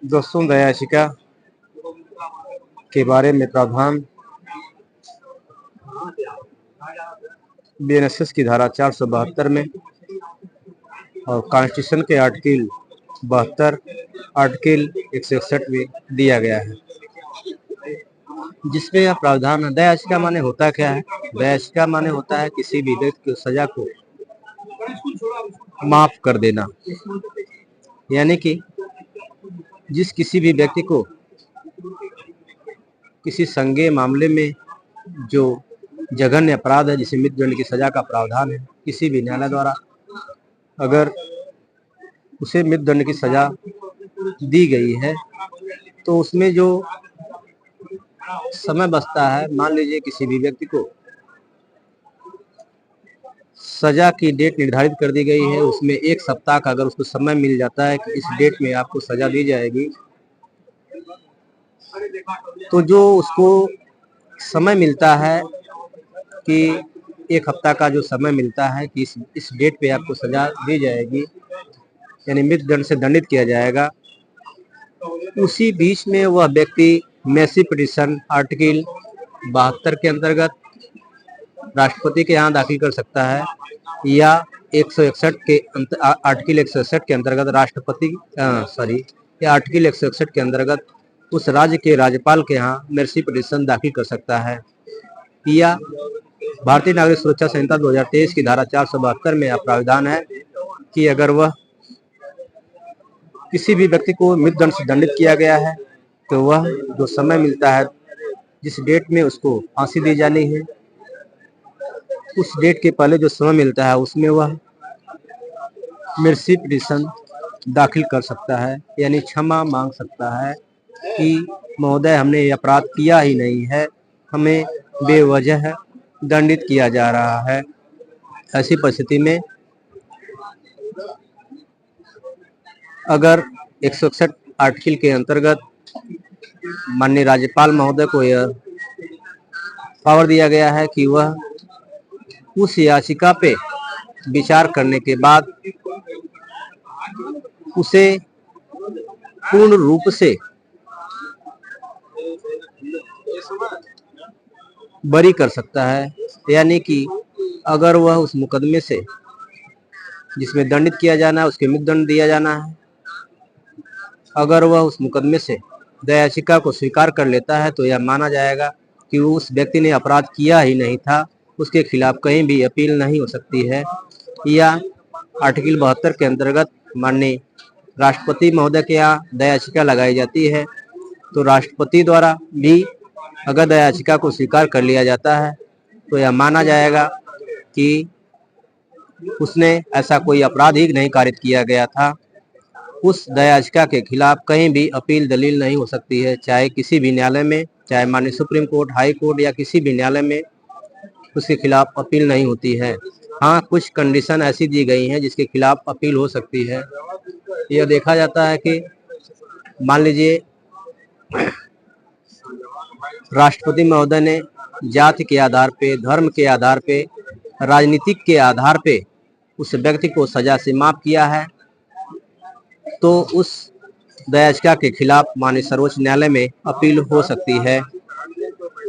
दोस्तों, दया याचिका के बारे में प्रावधान बीएनएसएस की धारा 472 में और कॉन्स्टिट्यूशन के आर्टिकल 72, आर्टिकल 161 में दिया गया है, जिसमें यह प्रावधान है। दया याचिका माने होता क्या है? दया याचिका माने होता है किसी भी व्यक्ति की सजा को माफ कर देना, यानी कि जिस किसी भी व्यक्ति को किसी संज्ञेय मामले में जो जघन्य अपराध है, जिसे मृत्युदंड की सजा का प्रावधान है, किसी भी न्यायालय द्वारा अगर उसे मृत्युदंड की सजा दी गई है तो उसमें जो समय बचता है, मान लीजिए किसी भी व्यक्ति को सजा की डेट निर्धारित कर दी गई है, उसमें 1 सप्ताह का अगर उसको समय मिल जाता है कि इस डेट में आपको सजा दी जाएगी, तो जो उसको समय मिलता है कि 1 हफ्ता का जो समय मिलता है कि इस डेट पे आपको सजा दी जाएगी, यानी मृत्युदंड से दंडित किया जाएगा, उसी बीच में वह व्यक्ति मेसी पिटीशन आर्टिकल 72 के अंतर्गत राष्ट्रपति के यहाँ दाखिल कर सकता है, या 161 के आर्टिकल 161 के अंतर्गत आर्टिकल 161 के अंतर्गत उस राज्य के राज्यपाल के यहाँ मेसी पिटीशन दाखिल कर सकता है, या भारतीय नागरिक सुरक्षा संहिता 2023 की धारा 472 में यह प्रावधान है कि अगर वह किसी भी व्यक्ति को मृत्युदंड से दंडित किया गया है तो वह जो समय मिलता है, जिस डेट में उसको फांसी दी जानी है, उस डेट के पहले जो समय मिलता है उसमें वह मेसी पिटीशन दाखिल कर सकता है, यानी क्षमा मांग सकता है कि महोदय, हमने ये अपराध किया ही नहीं है, हमें बेवजह दंडित किया जा रहा है। ऐसी परिस्थिति में अगर 161 आर्टिकल के अंतर्गत माननीय राज्यपाल महोदय को यह पावर दिया गया है कि वह उस याचिका पे विचार करने के बाद उसे पूर्ण रूप से बरी कर सकता है, यानी कि अगर वह उस मुकदमे से जिसमें दंडित किया जाना है उसके मृत्युदंड दिया जाना है, अगर वह उस मुकदमे से दया याचिका को स्वीकार कर लेता है तो यह माना जाएगा कि उस व्यक्ति ने अपराध किया ही नहीं था, उसके खिलाफ कहीं भी अपील नहीं हो सकती है, या आर्टिकल 72 के अंतर्गत माननीय राष्ट्रपति महोदय के यहाँ दया याचिका लगाई जाती है तो राष्ट्रपति द्वारा भी अगर दया याचिका को स्वीकार कर लिया जाता है तो यह माना जाएगा कि उसने ऐसा कोई अपराध ही नहीं कारित किया गया था। उस दया याचिका के खिलाफ कहीं भी अपील दलील नहीं हो सकती है, चाहे किसी भी न्यायालय में, चाहे माननीय सुप्रीम कोर्ट, हाई कोर्ट या किसी भी न्यायालय में उसके खिलाफ अपील नहीं होती है। हाँ, कुछ कंडीशन ऐसी दी गई हैं जिसके खिलाफ अपील हो सकती है। यह देखा जाता है कि मान लीजिए राष्ट्रपति महोदय ने जाति के आधार पे, धर्म के आधार पे, राजनीतिक के आधार पे उस व्यक्ति को सजा से माफ किया है, तो उस दया याचिका के खिलाफ माननीय सर्वोच्च न्यायालय में अपील हो सकती है।